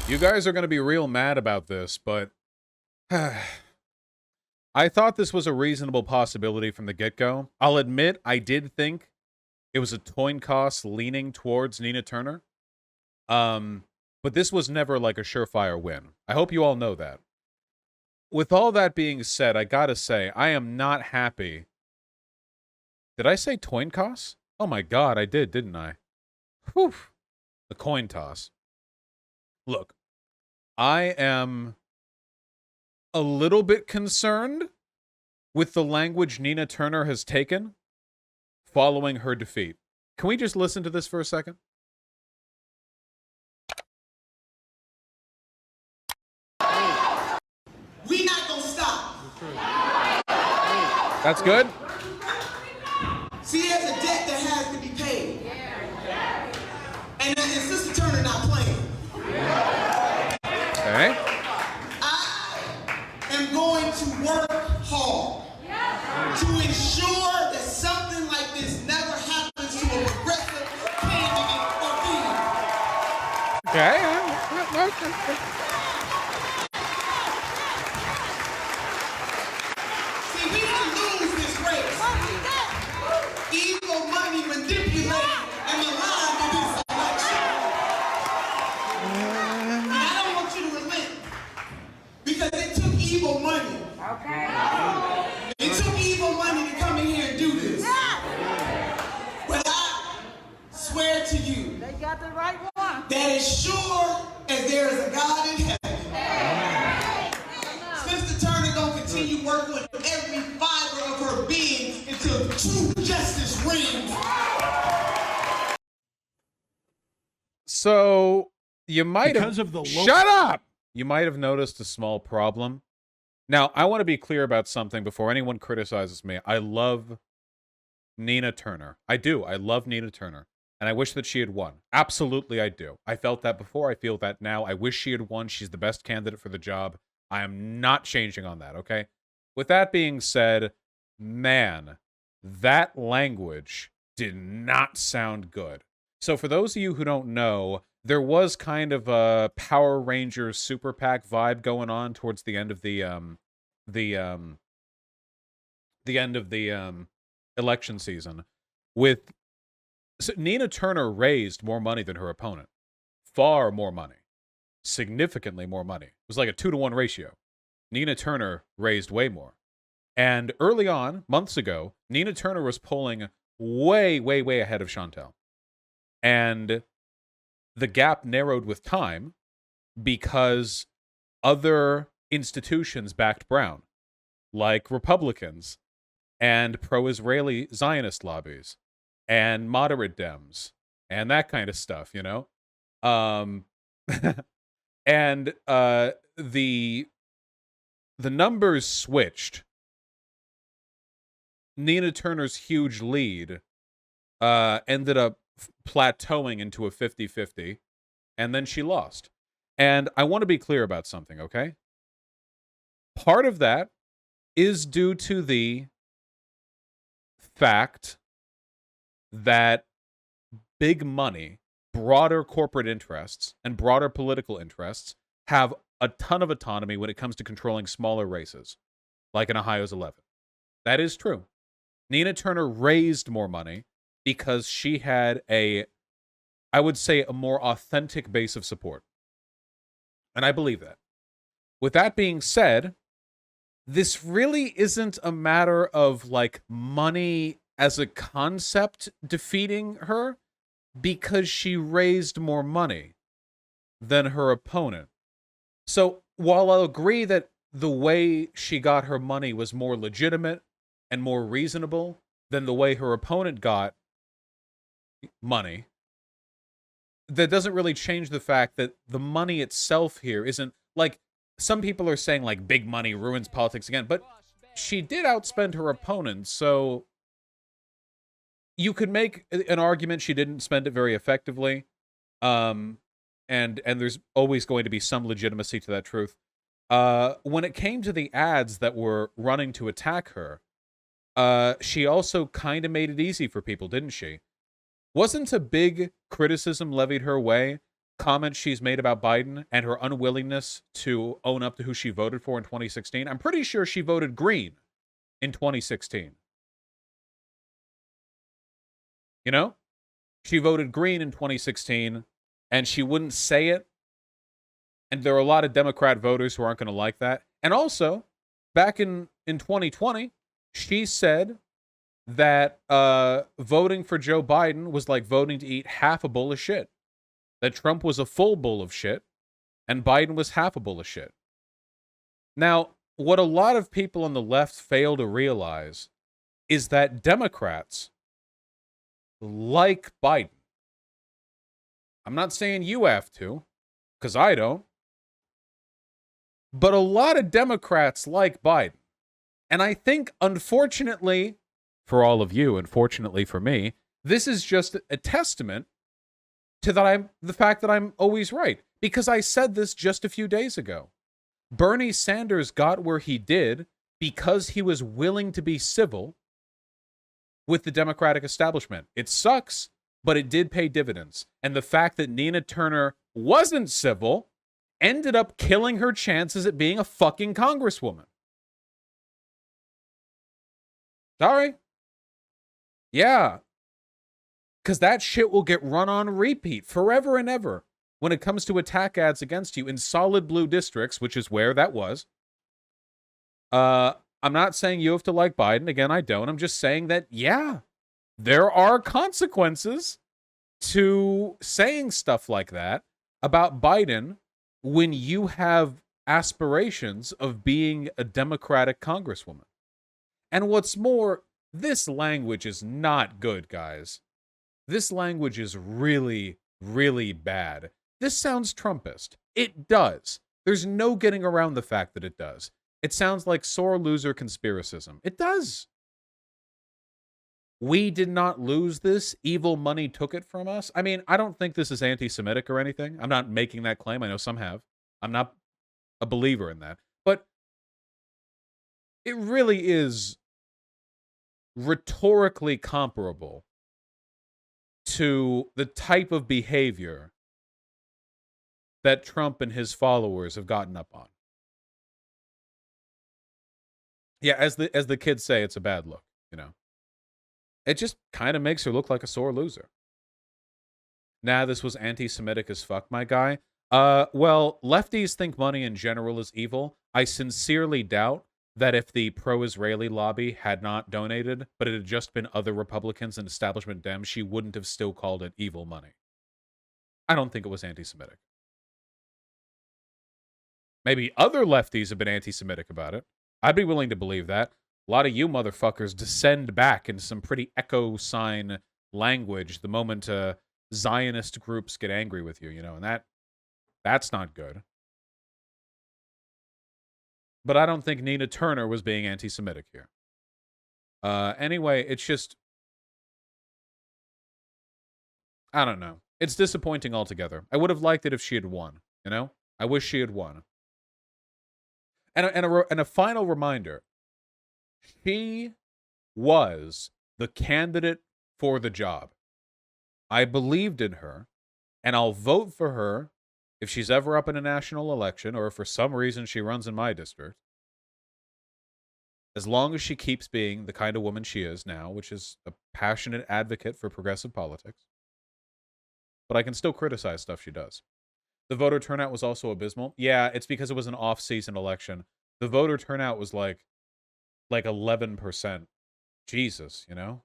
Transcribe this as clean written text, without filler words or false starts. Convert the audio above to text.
You guys are going to be real mad about this, but I thought this was a reasonable possibility from the get-go. I'll admit I did think it was a coin toss leaning towards Nina Turner. But this was never like a surefire win. I hope you all know that. With all that being said, I gotta say, I am not happy. Did I say coin toss? Oh my god, I did, didn't I? Whew. The coin toss. Look, I am a little bit concerned with the language Nina Turner has taken following her defeat. Can we just listen to this for a second? We not gonna stop. That's good. See, there's a debt that has to be paid. And Sister Turner not playing. Okay. I am going to work hard to ensure that something like this never happens to a progressive candidate or team. Okay. See, we didn't lose this race. Evil money manipulated and aligned in this election. And I don't want you to relent because it took evil money. Okay. It took evil money to come in here and do this. But I swear to you They got the right one. that as sure as there is a God in heaven, Sister Turner gonna continue working with every fiber of her being until true justice reigns. So you might Because have of the shut up. You might have noticed a small problem. Now, I want to be clear about something before anyone criticizes me. I love Nina Turner. I do. I love Nina Turner. And I wish that she had won. Absolutely, I do. I felt that before. I feel that now. I wish she had won. She's the best candidate for the job. I am not changing on that, okay? With that being said, man, that language did not sound good. So for those of you who don't know, there was kind of a Power Rangers Super PAC vibe going on towards the end of the election season. So Nina Turner raised more money than her opponent, far more money, significantly more money. It was like a 2-to-1 ratio. Nina Turner raised way more. And early on, months ago, Nina Turner was polling way, way, way ahead of Shontel. And the gap narrowed with time because other institutions backed Brown, like Republicans and pro-Israeli Zionist lobbies and moderate Dems and that kind of stuff, you know? And the numbers switched. Nina Turner's huge lead ended up plateauing into a 50-50, and then she lost. And I want to be clear about something, okay? Part of that is due to the fact that big money, broader corporate interests, and broader political interests have a ton of autonomy when it comes to controlling smaller races, like in Ohio's 11. That is true. Nina Turner raised more money because she had I would say, a more authentic base of support. And I believe that. With that being said, this really isn't a matter of, like, money as a concept defeating her, because she raised more money than her opponent. So, while I'll agree that the way she got her money was more legitimate and more reasonable than the way her opponent got money, that doesn't really change the fact that the money itself here isn't, like, some people are saying, like, big money ruins politics again, but she did outspend her opponent, so you could make an argument she didn't spend it very effectively, and there's always going to be some legitimacy to that truth. When it came to the ads that were running to attack her, she also kind of made it easy for people, didn't she? Wasn't a big criticism levied her way comments she's made about Biden and her unwillingness to own up to who she voted for in 2016, I'm pretty sure she voted Green in 2016. You know? She voted Green in 2016, and she wouldn't say it. And there are a lot of Democrat voters who aren't going to like that. And also, back in 2020, she said that voting for Joe Biden was like voting to eat half a bowl of shit. That Trump was a full bowl of shit, and Biden was half a bowl of shit. Now, what a lot of people on the left fail to realize is that Democrats like Biden. I'm not saying you have to, because I don't. But a lot of Democrats like Biden. And I think, unfortunately, for all of you, unfortunately for me, this is just a testament to the fact that I'm always right. Because I said this just a few days ago. Bernie Sanders got where he did because he was willing to be civil with the Democratic establishment. It sucks, but it did pay dividends. And the fact that Nina Turner wasn't civil ended up killing her chances at being a fucking congresswoman. Sorry. Yeah. Because that shit will get run on repeat forever and ever when it comes to attack ads against you in solid blue districts, which is where that was. I'm not saying you have to like Biden. Again, I don't. I'm just saying that, yeah, there are consequences to saying stuff like that about Biden when you have aspirations of being a Democratic congresswoman. And what's more, this language is not good, guys. This language is really, really bad. This sounds Trumpist. It does. There's no getting around the fact that it does. It sounds like sore loser conspiracism. It does. We did not lose this. Evil money took it from us. I mean, I don't think this is anti-Semitic or anything. I'm not making that claim. I know some have. I'm not a believer in that. But it really is rhetorically comparable to the type of behavior that Trump and his followers have gotten up on. Yeah, as the kids say, it's a bad look, you know. It just kind of makes her look like a sore loser. Nah, this was anti-Semitic as fuck, my guy. Well, lefties think money in general is evil. I sincerely doubt that if the pro-Israeli lobby had not donated, but it had just been other Republicans and establishment Dems, she wouldn't have still called it evil money. I don't think it was anti-Semitic. Maybe other lefties have been anti-Semitic about it. I'd be willing to believe that. A lot of you motherfuckers descend back into some pretty echo sign language the moment Zionist groups get angry with you, you know, and that's not good. But I don't think Nina Turner was being anti-Semitic here. Anyway, it's just, I don't know. It's disappointing altogether. I would have liked it if she had won, you know? I wish she had won. And a final reminder, she was the candidate for the job. I believed in her, and I'll vote for her if she's ever up in a national election, or if for some reason she runs in my district. As long as she keeps being the kind of woman she is now, which is a passionate advocate for progressive politics. But I can still criticize stuff she does. The voter turnout was also abysmal. Yeah, it's because it was an off-season election. The voter turnout was like 11%. Jesus, you know?